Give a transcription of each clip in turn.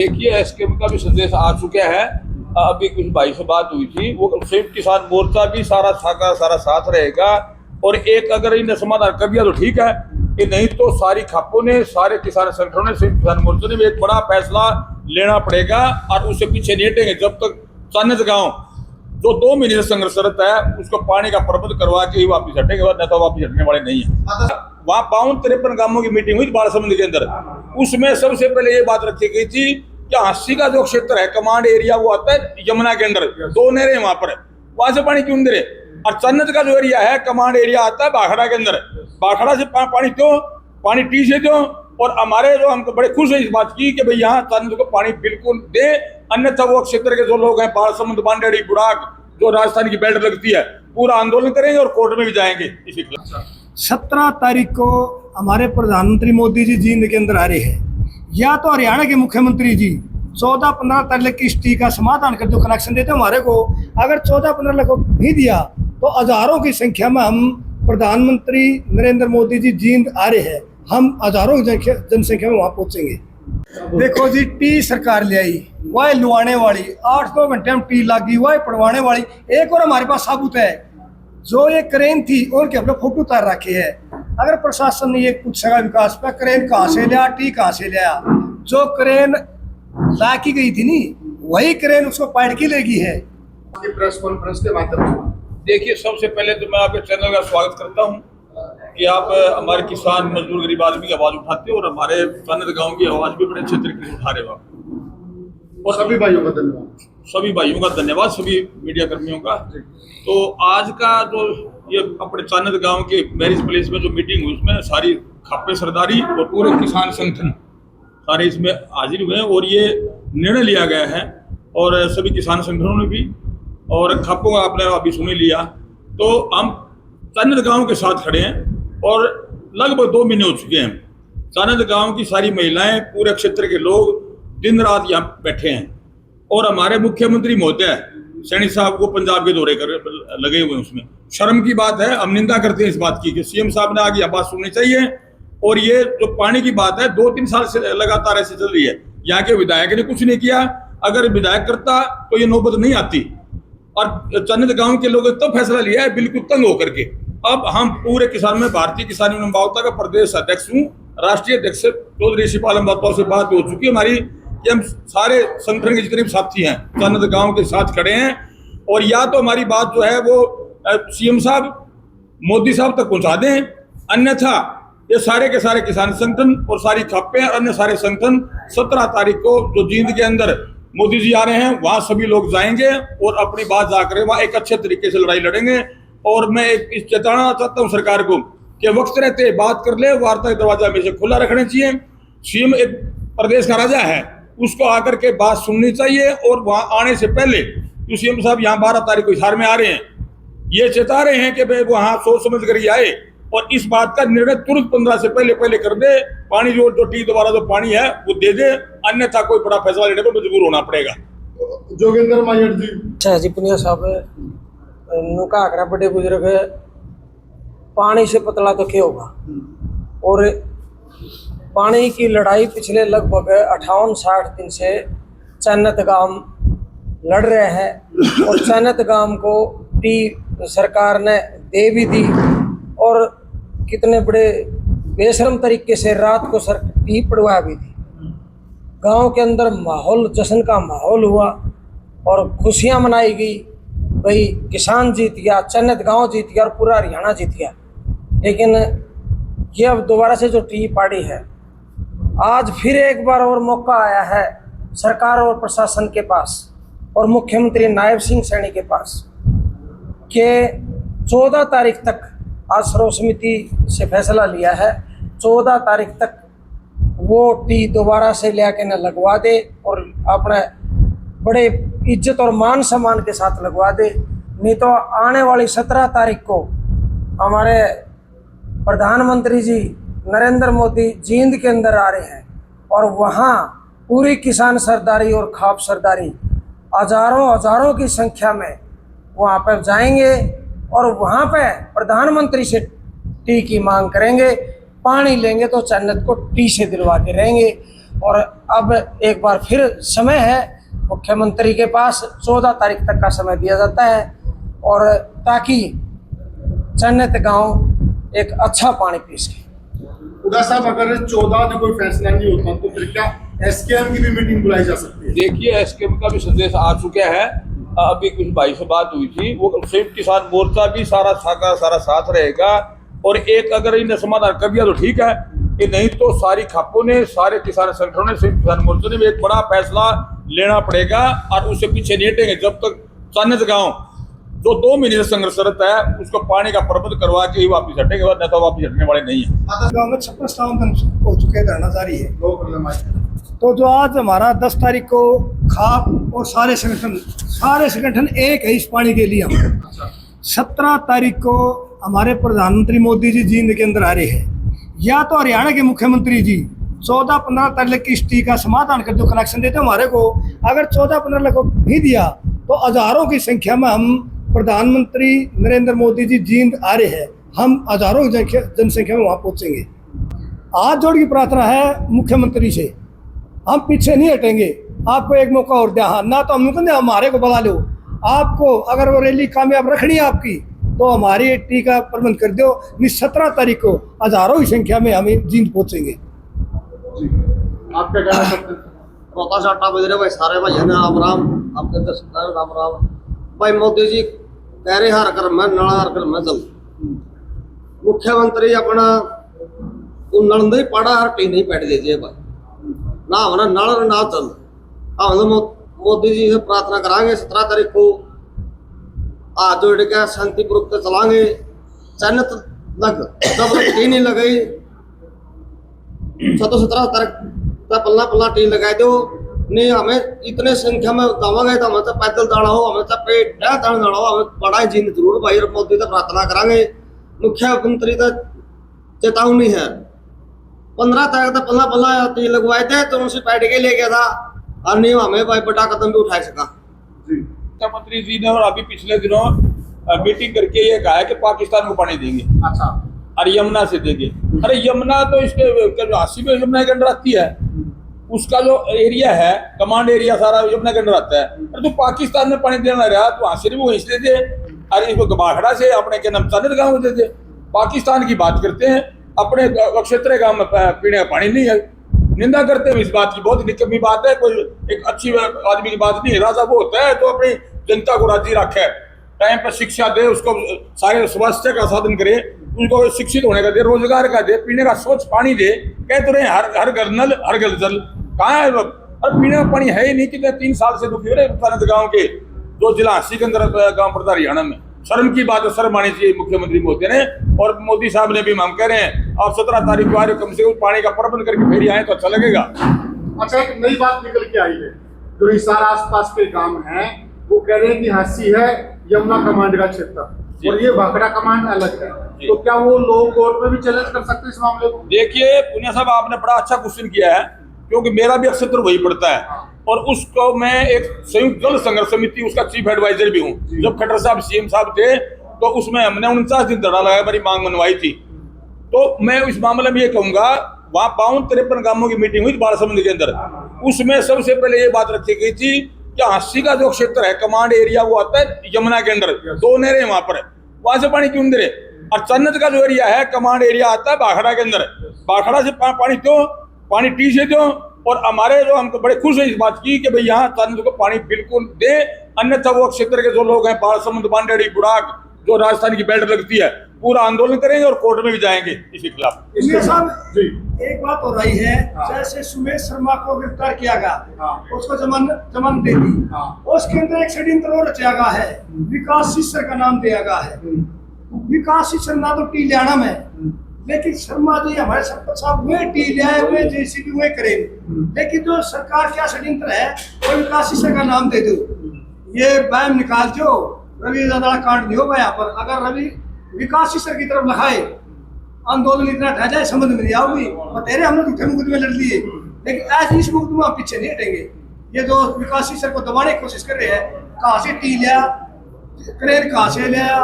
देखिए एसकेएम का भी संदेश आ चुका है। अभी कुछ भाई से बात हुई थी, वो संयुक्त किसान मोर्चा भी सारा साथ रहेगा। और एक अगर इन्हें समाधान कर दिया तो ठीक है, कि नहीं तो सारी खापों ने, सारे किसान संगठनों ने, संयुक्त किसान मोर्चा ने भी एक बड़ा फैसला लेना पड़ेगा और उससे पीछे नहीं हटेंगे जब तक चान्नत गांव जो 2 महीने से संघर्षरत है उसको पानी का प्रबंध करवा के ही वापिस हटेंगे, नहीं तो वापिस हटने वाले नहीं है। वहां 52-53 गांवों की मीटिंग हुई बालसमुंद के अंदर, उसमें सबसे पहले ये बात रखी गई थी कि हांसी का जो क्षेत्र है कमांड एरिया वो आता है यमुना के अंदर, 2 नहरें वहां पर, वहां से पानी क्यों नहीं दे रहे। और चन्नत का जो एरिया है कमांड एरिया आता है बाखड़ा के अंदर, बाखड़ा से पानी क्यों, पानी टी से क्यों। और हमारे जो हमको बड़े खुश है इस बात की कि भाई यहाँ चन्नत को पानी बिल्कुल दे, अन्यथा वो क्षेत्र के जो लोग हैं बालसमुंद, बांडेड़ी, बुढ़ाक, जो राजस्थान की बेल्ट लगती है, पूरा आंदोलन करेंगे और कोर्ट में भी जाएंगे इसी खिलाफ। 17 तारीख को हमारे प्रधानमंत्री मोदी जी जींद के अंदर आ रहे हैं, या तो हरियाणा के मुख्यमंत्री जी 14-15 तारीख की स्थिति का समाधान कर दो, कनेक्शन देते हमारे को। अगर 14-15 को नहीं दिया तो हजारों की संख्या में हम प्रधानमंत्री नरेंद्र मोदी जी जींद आ रहे हैं, हम हजारों की जनसंख्या में वहां पहुंचेंगे। देखो जी, टी सरकार ले आई, वह लुआने वाली, 8-9 घंटे में टी लागी, वह पड़वाने वाली। एक और हमारे पास साबुत है, जो ये क्रेन थी उनके अपने फोटो उतार रखे है। अगर प्रशासन ने ये पूछेगा विकास पे, क्रेन कहाँ से लिया, टी कहाँ से लिया, जो क्रेन ला की गई थी नी वही क्रेन उसको पाड़ की लेगी है। प्रेस कॉन्फ्रेंस के माध्यम से देखिए, सबसे पहले तो मैं आपके चैनल का स्वागत करता हूं कि आप हमारे किसान, मजदूर, गरीब आदमी की आवाज उठाते हो और हमारे चन्नत गांव की आवाज भी बड़े अच्छे तरीके से उठा रहे हो आप। और सभी भाइयों का धन्यवाद, सभी भाइयों का धन्यवाद, सभी मीडिया कर्मियों का। तो आज का जो ये अपने चन्नत गांव के मैरिज प्लेस में जो मीटिंग हुई उसमें सारी खापे सरदारी और पूरे किसान संगठन सारे इसमें हाजिर हुए हैं और ये निर्णय लिया गया है। और सभी किसान संगठनों ने भी, और खापों का आपने अभी सुन लिया। तो हम चन्नत गांव के साथ खड़े हैं और लगभग 2 महीने हो चुके हैं। चन्नत गांव की सारी महिलाएं, पूरे क्षेत्र के लोग दिन रात यहाँ बैठे हैं। और हमारे मुख्यमंत्री महोदय सैनी साहब को पंजाब के दौरे कर लगे हुए हैं। उसमें शर्म की बात है, हम निंदा करते हैं इस बात की कि सीएम साहब ने आगे यह बात सुननी चाहिए। और ये जो पानी की बात है 2-3 साल से लगातार ऐसे चल रही है, यहाँ के विधायक ने कुछ नहीं किया। अगर विधायक करता तो ये नौबत नहीं आती। और चन्नत गांव के लोगों ने तो फैसला लिया है बिल्कुल तंग होकर के। अब हम पूरे किसान में भारतीय किसान यूनियन बावता का प्रदेश अध्यक्ष हूँ, राष्ट्रीय अध्यक्ष चौधरी शिवपाल बावता से बात हो चुकी है हमारी कि हम सारे संगठन के जितने भी साथी हैं चन्नत गांव के साथ खड़े हैं। और या तो हमारी बात जो है वो सीएम साहब, मोदी साहब तक पहुंचा दें, अन्यथा ये सारे के सारे किसान संगठन और सारी खापें और अन्य सारे संगठन 17 तारीख को जो जींद के अंदर मोदी जी आ रहे हैं वहां सभी लोग जाएंगे और अपनी बात जाकर वहां एक अच्छे तरीके से लड़ाई लड़ेंगे। और मैं एक चेताना चाहता हूं सरकार को कि वक्त रहते बात कर ले, वार्ता का दरवाजा हमेशा खुला रखना चाहिए। सीएम एक प्रदेश का राजा है, उसको आकर के बात सुननी चाहिए। और वहां आने से पहले जो सीएम साहब यहाँ 12 तारीख को हिसार में आ रहे हैं, ये चेता रहे हैं कि भाई वहां सोच समझ कर ही आए और इस बात का निर्णय तुरंत 15 से पहले कर दे। पानी जो टी दोबारा जो पानी है वो दे दे, अन्यथा कोई बड़ा फैसला लेने को मजबूर होना पड़ेगा। जोगिंदर मायर जी, अच्छा जी, पुनिया साहब नुका आंकड़ा बड़े बुजुर्ग पानी से पतला तो क्या होगा। और पानी की लड़ाई पिछले लगभग 58-60 दिन से चन्नत गांव लड़ रहे हैं। और चन्नत गांव को टी सरकार ने दे भी दी और कितने बड़े बेशरम तरीके से रात को सर टी पड़वा भी दी। गांव के अंदर माहौल, जश्न का माहौल हुआ और खुशियां मनाई गई, भाई किसान जीत गया, चन्नत गांव जीत गया और पूरा हरियाणा जीत गया। लेकिन ये अब दोबारा से जो टी पार्टी है, आज फिर एक बार और मौका आया है सरकार और प्रशासन के पास और मुख्यमंत्री नायब सिंह सैनी के पास कि 14 तारीख तक, आज सर्व समिति से फैसला लिया है, 14 तारीख तक वो टी दोबारा से ले आके न लगवा दे और अपने बड़े इज्जत और मान सम्मान के साथ लगवा दे। नहीं तो आने वाली 17 तारीख को हमारे प्रधानमंत्री जी नरेंद्र मोदी जींद के अंदर आ रहे हैं और वहाँ पूरी किसान सरदारी और खाप सरदारी हजारों की संख्या में वहाँ पर जाएंगे और वहाँ पे प्रधानमंत्री से टी की मांग करेंगे। पानी लेंगे तो चन्नत को टी से दिलवा के रहेंगे। और अब एक बार फिर समय है, मुख्यमंत्री के पास 14 तारीख तक का समय दिया जाता है और ताकि चन्नत गांव एक अच्छा पानी पी सके। उदा साहब, अगर 14 में कोई फैसला नहीं होता तो फिर क्या एसकेएम की भी मीटिंग बुलाई जा सकती है? देखिए, एसकेएम का भी संदेश आ चुका है। अभी कुछ भाई से बात हुई थी, वो संयुक्त किसान मोर्चा भी सारा साथ रहेगा और एक अगर इन्हें समाधान कर दिया तो ठीक है, कि नहीं तो सारी खापों ने, सारे किसान संगठनों ने, संयुक्त किसान मोर्चा ने भी एक बड़ा फैसला लेना पड़ेगा और उससे पीछे नहीं हटेंगे जब तक चन्नत गांव जो 2 महीने से संघर्षरत है उसको पानी का प्रबंध करवा के ही वापिस हटेंगे, वरना तो वापिस हटने वाले नहीं है। गाँव में 56 स्थान हो चुके हैं, धरना जारी है। 2 प्रॉब्लम है। तो जो आज हमारा 10 तारीख को खाप और सारे संगठन एक है इस पानी के लिए। हम 17 तारीख को हमारे प्रधानमंत्री मोदी जी जींद के अंदर आ रहे हैं, या तो हरियाणा के मुख्यमंत्री जी 14-15 तारीख की स्टी का समाधान कर दो, कनेक्शन देते हमारे को। अगर 14-15 लाख को नहीं दिया तो हजारों की संख्या में हम प्रधानमंत्री नरेंद्र मोदी जी जींद आ रहे हैं, हम हजारों की जनसंख्या में वहाँ पहुँचेंगे। हाथ जोड़ की प्रार्थना है मुख्यमंत्री से, हम पीछे नहीं हटेंगे। आपको एक मौका और दिया, हाँ ना तो हम कहते हमारे को बुला लो, आपको अगर वो रैली कामयाब रखनी है आपकी तो हमारी टी का प्रबंध कर दो। 17 तारीख को हजारों की संख्या में हम जींद पहुंचेंगे। आप क्या कहना चाहते हैं? रोता चाटा बज रहे भाई, सारे भाई है राम राम, आपके दर्शक राम राम। भाई मोदी जी कह रहे हर घर में नल, हर घर में जल। मुख्यमंत्री अपना नल नहीं पड़ा, हर टी नहीं बैठ दीजिए भाई, ना हमारा नल ना जल। हम मोदी जी से प्रार्थना करांगे 17 तारीख को हाथ जोड़ के शांतिपूर्वक तो चलांगे। चन्नत लग जब टी नहीं लगाई 17 तारीख तक पल्ला टी लगा दो। नहीं हमें इतने संख्या में गाँव तो हमें तो पैदल जाना हो, हमें तो पेट जाना हो, हमें बड़ा जींद जरूर भाई। मोदी तो प्रार्थना करांगे, मुख्यमंत्री तो चेतावनी है 15 तारीख तक पल्ला टी लगवाए थे तो उनसे बैठ के ले गया था और नहीं हमें भाई बड़ा कदम भी उठा सका। मुख्यमंत्री जी ने और अभी पिछले दिनों मीटिंग करके ये कहा है कि पाकिस्तान को पानी देंगे। अच्छा। और यमुना से देंगे। अरे यमुना तो इसके जो 80 में यमुना के अंदर आती है, उसका जो एरिया है कमांड एरिया सारा यमुना के अंदर आता है। अरे तो पाकिस्तान में पानी देना रहा तो वहां से भी वहीं से दे, अरे इसको बाखड़ा से अपने के नाम चन्नत गाँव में दे दे। पाकिस्तान की बात करते हैं, अपने क्षेत्र गाँव में पीने का पानी नहीं है, निंदा करते हैं इस बात की। बहुत निकम्मी बात है, कोई एक अच्छी आदमी की बात नहीं है। राजा वो होता है तो अपनी जनता को राजी रखे, टाइम पर शिक्षा दे, उसको सारे स्वास्थ्य का साधन करे, उनको शिक्षित होने का दे, रोजगार का दे, पीने का स्वच्छ पानी दे। कह तो रहे हर घर नल हर घर जल, कहाँ है? और पीने का पानी है ही नहीं। कितने 3 साल से दुखी हो रहे चन्नत गाँव के, जो जिला हंसी के अंदर गाँव पड़ता हरियाणा में। शर्म की बात है, शर्म आनी चाहिए मुख्यमंत्री मोदी ने। और मोदी साहब ने भी हम कह रहे हैं आप 17 तारीख को आ रहे, कम से कम पानी का प्रबंध करके फिर आए तो अच्छा लगेगा। अच्छा, एक नई बात निकल के आई है, जो हिसार आसपास के गांव हैं वो कह रहे हैं कि हंसी है यमुना कमांड का क्षेत्र और ये भाखड़ा कमांड अलग है, तो क्या वो लोग कोर्ट में भी चैलेंज कर सकते हैं इस मामले को? देखिए पुनिया साहब, आपने बड़ा अच्छा क्वेश्चन किया है, क्योंकि मेरा भी क्षेत्र वही पड़ता है और उसको मैं एक संयुक्त जल संघर्ष समिति उसका चीफ एडवाइजर भी हूँ। जब खट्टर साहब सीएम साहब थे तो उसमें हमने 49 दिन धरना लगाया, मेरी मांग मनवाई थी। तो मैं इस मामले में ये कहूंगा, वहाँ 52-53 गांवों की मीटिंग हुई बारासमुंद के अंदर, उसमें सबसे पहले ये बात रखी गई थी कि हंसी का जो क्षेत्र है कमांड एरिया वो आता है यमुना के अंदर, 2 नहरें वहां पर, वहां से पानी क्यों दे रहे। और चन्नत का जो एरिया है कमांड एरिया आता है बाखड़ा के अंदर, बाखड़ा से पानी क्यों, पानी टी से क्यों। और हमारे जो हमको बड़े खुश है इस बात की कि भाई यहाँ चन्नत को पानी बिल्कुल दे, अन्यथा वो क्षेत्र के जो लोग हैं बारासमुंद, बांडेड़ी, बुढ़ाक, जो राजस्थान की बेल्ट लगती है, पूरा आंदोलन करेंगे और कोर्ट में भी जाएंगे इसके खिलाफ। इसके साथ जी एक बात हो रही है, जैसे सुमेश शर्मा को गिरफ्तार किया गया, उसको जमानत दे दी, उसके अंदर एक षड्यंत्र और रचा गया है, विकास शिष्य का नाम दिया गया है। विकास शिष्य ना तो टी लियाना में, लेकिन शर्मा जी हमारे सरपंच साहब वे टी लियाए हुए जेसीबी वे करे, लेकिन जो सरकार क्या षड्यंत्र है वो विकास शिष्य का नाम दे दो, ये बैम निकाल दो। रवि ज्यादा कांड नहीं होगा यहाँ पर, अगर रवि विकास शिष्य की तरफ लगाए आंदोलन इतना ठह जाए समझ में नहीं आओगी। बतेरे हमने झूठे मुकदमे लड़ लिए, लेकिन ऐसे इस मुकदमे हम पीछे नहीं हटेंगे। ये जो विकास शिष्य को दबाने की कोशिश कर रहे हैं, कहाँ से टी लिया, क्रेन कहाँ से लिया,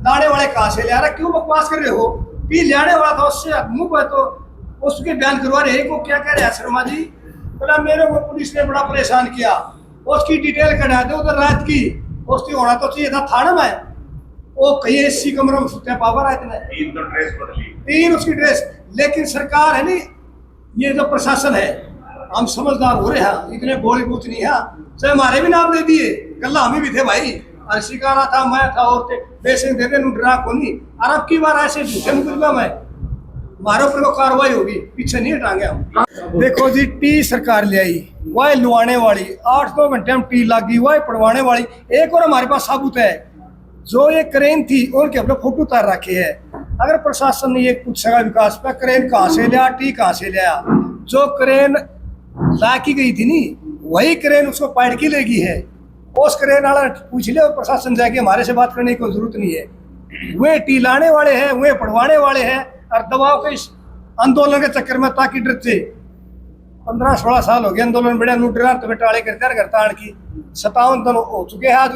लाने वाले कहाँ से लिया, क्यों बकवास कर रहे हो? टी लाने वाला था उससे मुंह पर तो उसके बयान करवा रहे को क्या कह रहे हैं शर्मा जी बोला मेरे को पुलिस ने बड़ा परेशान किया, उसकी डिटेल कढ़ा दे उधर रात की, उसकी होना तो चाहिए था थाने में, वो कहीं एसी कमरों में सुते पावर रात में, 3 तो ड्रेस बदली। 3 उसकी ड्रेस। लेकिन सरकार है नहीं, ये जो प्रशासन है, हम समझदार हो रहे हैं, इतने बोली बूथ नहीं है, चाहे हमारे भी नाम दे दिए, कल हम भी थे भाई, और शिकारा था, मैं था, और थे, पैसे दे दे डरा को नहीं। और अब की बार ऐसे झूठे मुकदमा में हमारे ऊपर कार्रवाई होगी, पीछे नहीं हटाएंगे हम। देखो जी, टी सरकार ले आई, वह लुआने वाली, 8-9 घंटे में टी लगी, वह पड़वाने वाली। एक और हमारे पास साबुत है, जो ये क्रेन थी उनके अपने फोटो उतार रखे है। अगर प्रशासन ने ये पूछेगा विकास पे, क्रेन कहाँ से लिया, टी कहाँ से लिया, जो क्रेन ला की गई थी नी, वही क्रेन उसको पाड़ की लेगी है, उस क्रेन वाला पूछ ले, और प्रशासन जाके हमारे से बात करने की कोई जरूरत नहीं है। वे टी लाने वाले हैं, वे पढ़वाने वाले हैं, और दबाव के इस आंदोलन के चक्कर में ताकि डर से 15-16 साल हो गए आंदोलन बड़े लूटरा तो बेटाड़े करते करता की 57 दिन हो चुके हैं। आज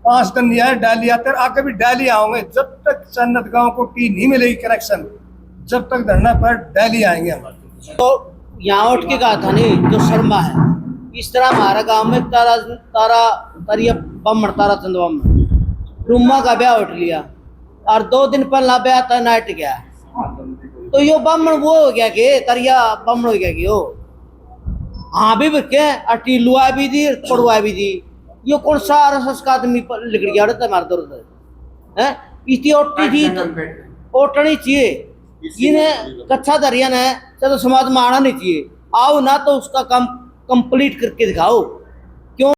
5 दिन नहीं आए, डाली आते, आगे भी डाली आओगे। जब तक सन्नत गांव को टी नहीं मिलेगी कनेक्शन, जब तक धरना पर डाली आएंगे हम। तो यहाँ उठ के कहा था नहीं, जो शर्मा है, इस तरह हमारा गांव में तारिया बम तारा चंदवा में रूमा का ब्याह उठ लिया, और 2 दिन पहला ब्याह था, नाइट गया, तो यो बामण वो हो गया कि तरिया बामण हो गया कि यो हाँ भी बिके अटी लुआ भी दी, पड़ुआ भी दी। यो कौन सा RSS का आदमी लिख गया था मार दो है, इतनी ओटी थी तो ओटनी चाहिए, इन्हें कच्चा दरिया ने तो समाज में आना नहीं चाहिए। आओ ना तो उसका काम कंप्लीट करके दिखाओ।